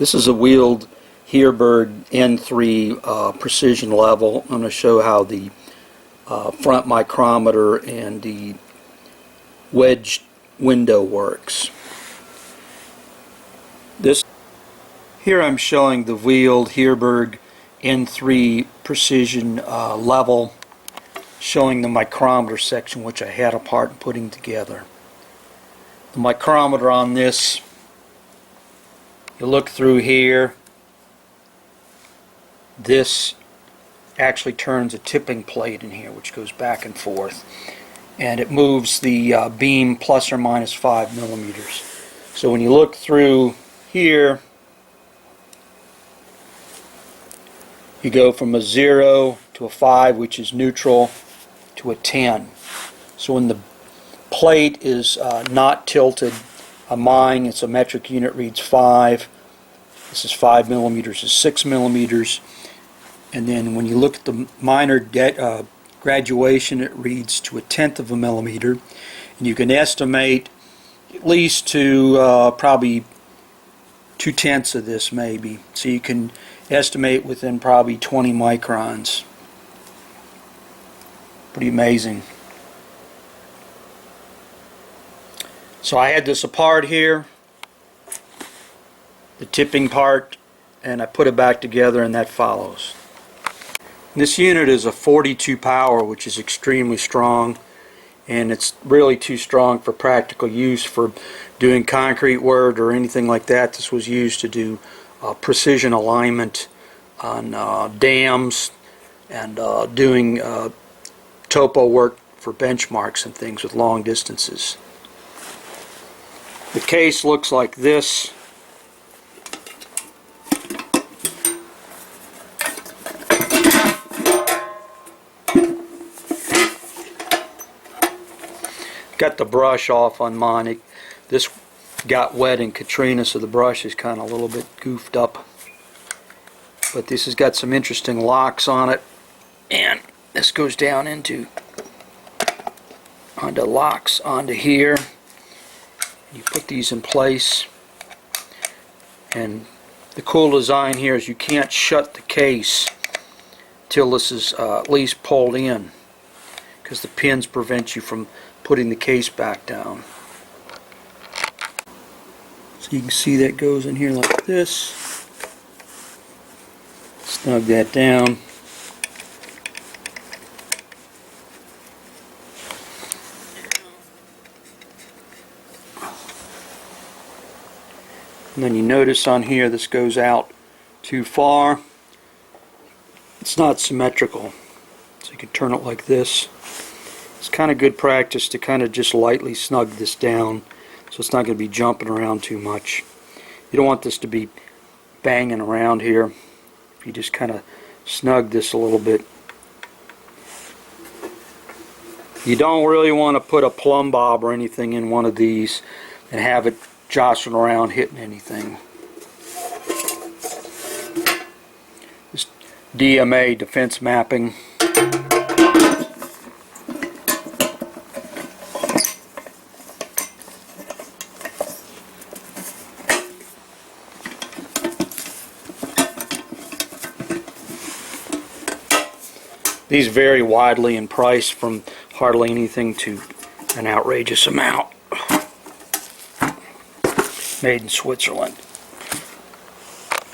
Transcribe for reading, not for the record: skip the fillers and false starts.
This is a wheeled Heerbrugg N3 precision level. I'm going to show how the front micrometer and the wedged window works. Here I'm showing the wheeled Heerbrugg N3 precision level, showing the micrometer section, which I had apart and putting together. The micrometer on this, you look through here, this actually turns a tipping plate in here which goes back and forth, and it moves the beam plus or minus 5 millimeters. So when you look through here, you go from a 0 to a 5, which is neutral, to a 10. So when the plate is not tilted, mine, it's a metric unit, reads 5. This is 5 millimeters, is 6 millimeters. And then when you look at the minor graduation, it reads to a 1/10 of a millimeter. And you can estimate at least to probably 2/10 of this maybe. So you can estimate within probably 20 microns. Pretty amazing. So I had this apart here, the tipping part, and I put it back together, and that follows. This unit is a 42 power, which is extremely strong, and it's really too strong for practical use for doing concrete work or anything like that. This was used to do precision alignment on dams and doing topo work for benchmarks and things with long distances. The case looks like this. Got the brush off on mine. This got wet in Katrina, so the brush is kind of a little bit goofed up. But this has got some interesting locks on it, and this goes down onto locks onto here. You put these in place, and the cool design here is you can't shut the case till this is at least pulled in, because the pins prevent you from putting the case back down. So you can see that goes in here like this. Snug that down. And then you notice on here this goes out too far. It's not symmetrical, so you can turn it like this. It's kind of good practice to kind of just lightly snug this down so it's not going to be jumping around too much. You don't want this to be banging around here. If you just kind of snug this a little bit. You don't really want to put a plumb bob or anything in one of these and have it jostling around hitting anything. This DMA, defense mapping. These vary widely in price from hardly anything to an outrageous amount. Made in Switzerland.